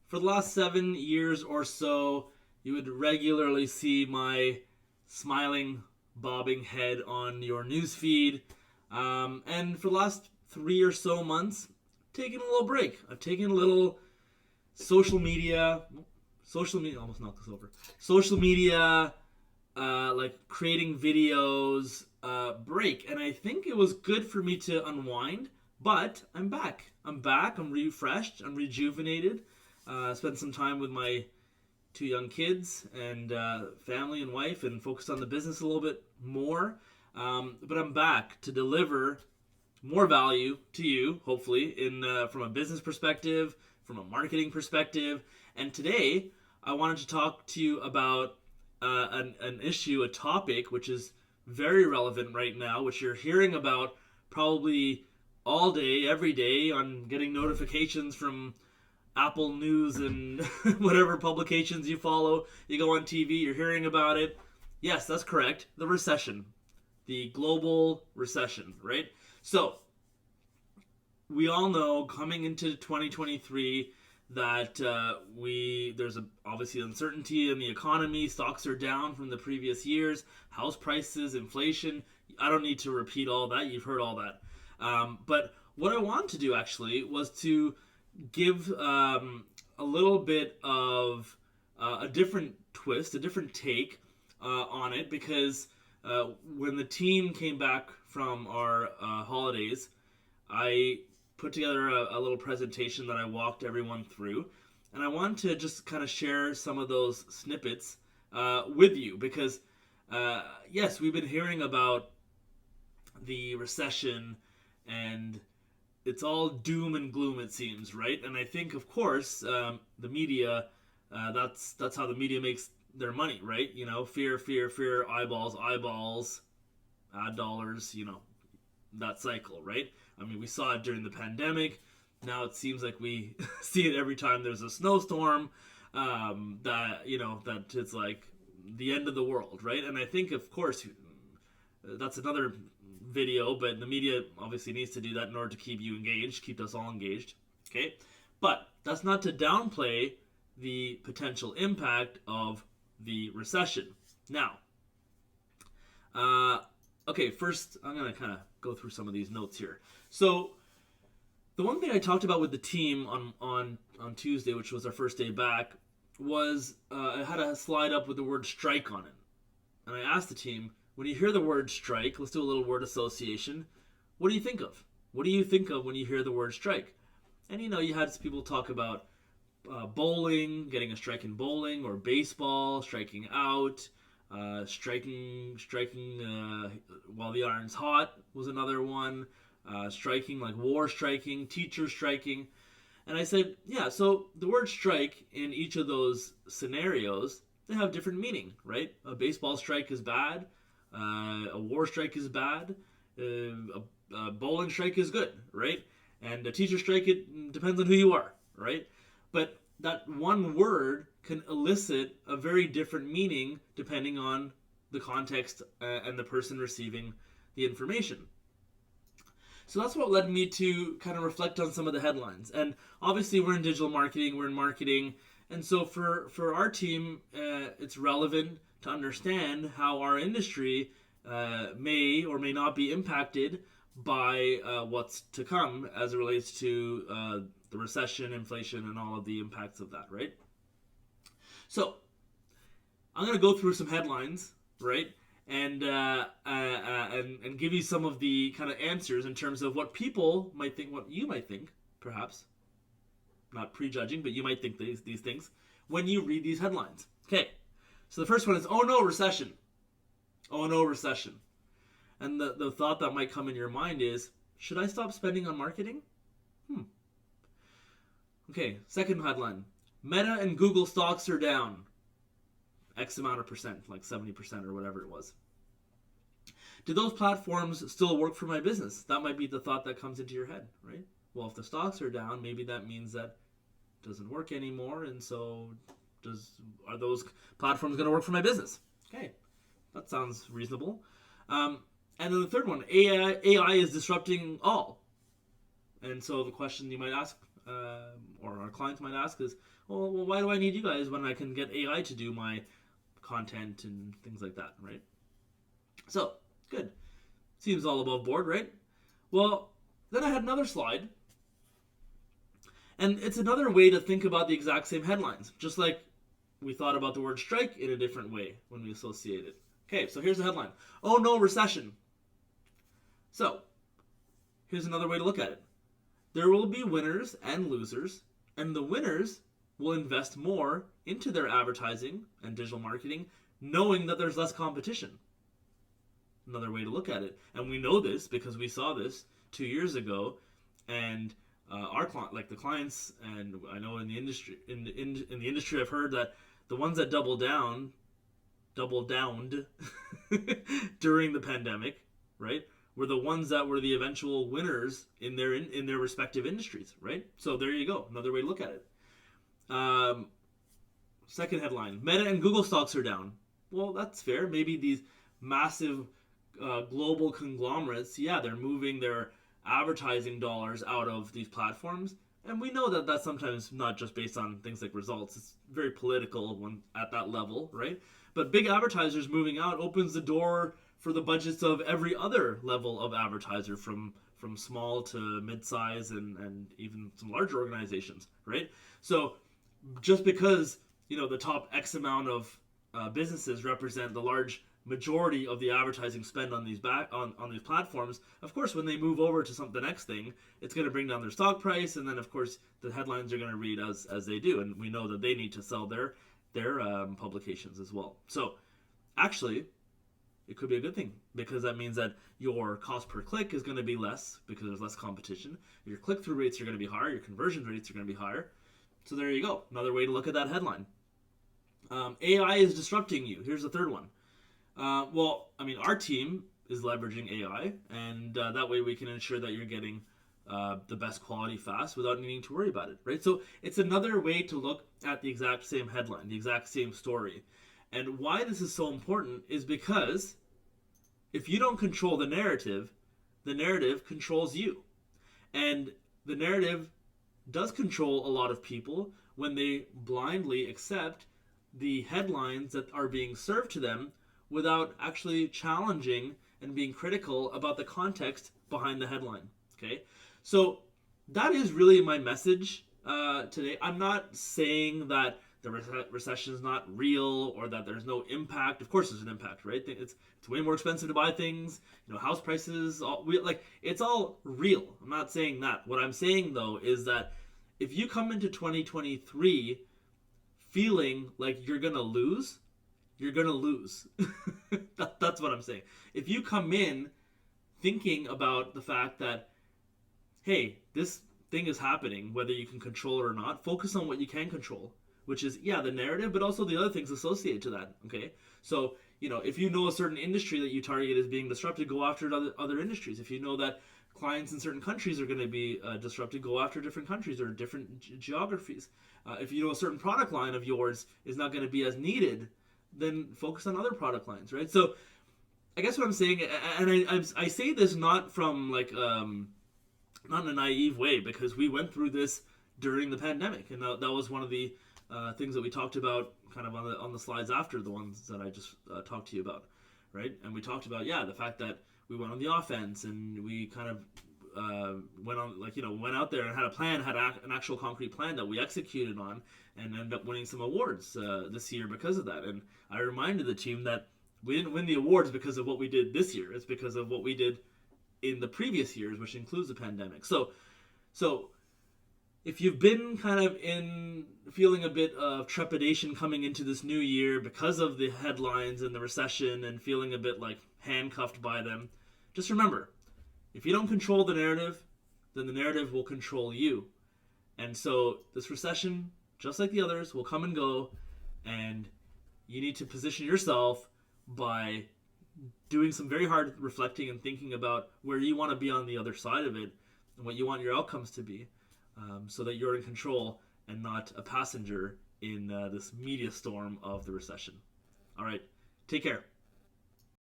For the last 7 years or so, you would regularly see my smiling, bobbing head on your newsfeed. And for the last 3 or so months, taking a little break. I've taken a little social media, almost knocked this over. Social media, like creating videos, break, and I think it was good for me to unwind. But I'm back. I'm back. I'm refreshed. I'm rejuvenated. Spent some time with my two young kids and family and wife, and focused on the business a little bit more. But I'm back to deliver more value to you, hopefully, in from a business perspective, from a marketing perspective. And today, I wanted to talk to you about an issue, a topic, which is very relevant right now, which you're hearing about probably all day, every day, on getting notifications from Apple News and whatever publications you follow. You go on TV, you're hearing about it. Yes, that's correct. The recession, the global recession, right? So, we all know coming into 2023 that there's obviously uncertainty in the economy. Stocks are down from the previous years. House prices, inflation. I don't need to repeat all that. You've heard all that. But what I wanted to do actually was to give a little bit of a different twist, a different take on it, because when the team came back from our holidays, I put together a little presentation that I walked everyone through, and I wanted to just kind of share some of those snippets with you, because yes, we've been hearing about the recession, and it's all doom and gloom, it seems, right? And I think, of course, the media, that's how the media makes their money, right? You know, fear, fear, fear, eyeballs, eyeballs, ad dollars, that cycle, right? I mean, we saw it during the pandemic. Now it seems like we see it every time there's a snowstorm. That it's like the end of the world, right? And I think, of course, that's another video, but the media obviously needs to do that in order to keep you engaged, keep us all engaged. Okay, but that's not to downplay the potential impact of the recession. Now, okay, first I'm gonna kind of go through some of these notes here. So the one thing I talked about with the team on Tuesday, which was our first day back, was I had a slide up with the word strike on it. And I asked the team, when you hear the word strike, let's do a little word association. What do you think of? What do you think of when you hear the word strike? And you had people talk about bowling, getting a strike in bowling, or baseball, striking out, striking while the iron's hot was another one. Striking, like war striking, teacher striking. And I said, yeah, so the word strike in each of those scenarios, they have different meaning, right? A baseball strike is bad. A war strike is bad. A bowling strike is good, right? And a teacher strike, it depends on who you are, right? But that one word can elicit a very different meaning depending on the context and the person receiving the information. So that's what led me to kind of reflect on some of the headlines. And obviously we're in digital marketing, we're in marketing. And so for our team, it's relevant to understand how our industry may or may not be impacted by what's to come as it relates to the recession, inflation, and all of the impacts of that, right? So I'm going to go through some headlines, right? And give you some of the kind of answers in terms of what people might think, what you might think, perhaps. Not prejudging, but you might think these things when you read these headlines. Okay, so the first one is, oh no, recession. Oh no, recession. And the thought that might come in your mind is, should I stop spending on marketing? Okay, second headline. Meta and Google stocks are down X amount of percent, like 70% or whatever it was. Do those platforms still work for my business? That might be the thought that comes into your head, right? Well, if the stocks are down, maybe that means that it doesn't work anymore, and so are those platforms going to work for my business? Okay, that sounds reasonable. And then the third one, AI is disrupting all. And so the question you might ask or our clients might ask is, well, why do I need you guys when I can get AI to do my content and things like that, right? So, good. Seems all above board, right? Well, then I had another slide, and it's another way to think about the exact same headlines, just like we thought about the word strike in a different way when we associate it. Okay, so here's the headline. Oh no, recession. So, here's another way to look at it. There will be winners and losers, and the winners will invest more into their advertising and digital marketing, knowing that there's less competition. Another way to look at it. And we know this because we saw this 2 years ago, and our the clients, and I know in the industry, in the industry, I've heard that the ones that doubled downed during the pandemic, right, were the ones that were the eventual winners in their respective industries, right? So there you go, another way to look at it. Second headline: Meta and Google stocks are down. Well, that's fair. Maybe these massive global conglomerates, yeah, they're moving their advertising dollars out of these platforms, and we know that that's sometimes not just based on things like results. It's very political when at that level, right? But big advertisers moving out opens the door for the budgets of every other level of advertiser, from small to mid-size and even some larger organizations, right? So just because the top X amount of businesses represent the large majority of the advertising spend on these on these platforms, of course, when they move over to the next thing, it's going to bring down their stock price, and then of course the headlines are going to read as they do, and we know that they need to sell their publications as well. So actually, it could be a good thing, because that means that your cost per click is going to be less because there's less competition. Your click-through rates are going to be higher. Your conversion rates are going to be higher. So there you go. Another way to look at that headline. AI is disrupting you. Here's the third one. Well, I mean, our team is leveraging AI, and that way we can ensure that you're getting the best quality fast without needing to worry about it, right? So it's another way to look at the exact same headline, the exact same story. And why this is so important is because if you don't control the narrative controls you. And the narrative does control a lot of people when they blindly accept the headlines that are being served to them without actually challenging and being critical about the context behind the headline. Okay, so that is really my message today. I'm not saying that the recession is not real or that there's no impact. Of course, there's an impact, right? It's way more expensive to buy things. House prices, it's all real. I'm not saying that. What I'm saying though is that if you come into 2023 feeling like you're gonna lose, you're gonna lose. That's what I'm saying. If you come in thinking about the fact that, hey, this thing is happening, whether you can control it or not, focus on what you can control, which is, the narrative, but also the other things associated to that, okay? So, if you know a certain industry that you target is being disrupted, go after other industries. If you know that clients in certain countries are going to be disrupted, go after different countries or different geographies. If you know a certain product line of yours is not going to be as needed, then focus on other product lines, right? So I guess what I'm saying, and I say this not from not in a naive way, because we went through this during the pandemic, and that was one of the things that we talked about kind of on the slides after the ones that I just talked to you about, right? And we talked about the fact that we went on the offense, and we kind of went out there and had a plan, had an actual concrete plan that we executed on, and ended up winning some awards this year because of that. And I reminded the team that we didn't win the awards because of what we did this year. It's because of what we did in the previous years, which includes the pandemic. So if you've been kind of feeling a bit of trepidation coming into this new year because of the headlines and the recession, and feeling a bit like handcuffed by them, just remember, if you don't control the narrative, then the narrative will control you. And so this recession, just like the others, will come and go, and you need to position yourself by doing some very hard reflecting and thinking about where you want to be on the other side of it and what you want your outcomes to be, so that you're in control and not a passenger in this media storm of the recession. All right, take care.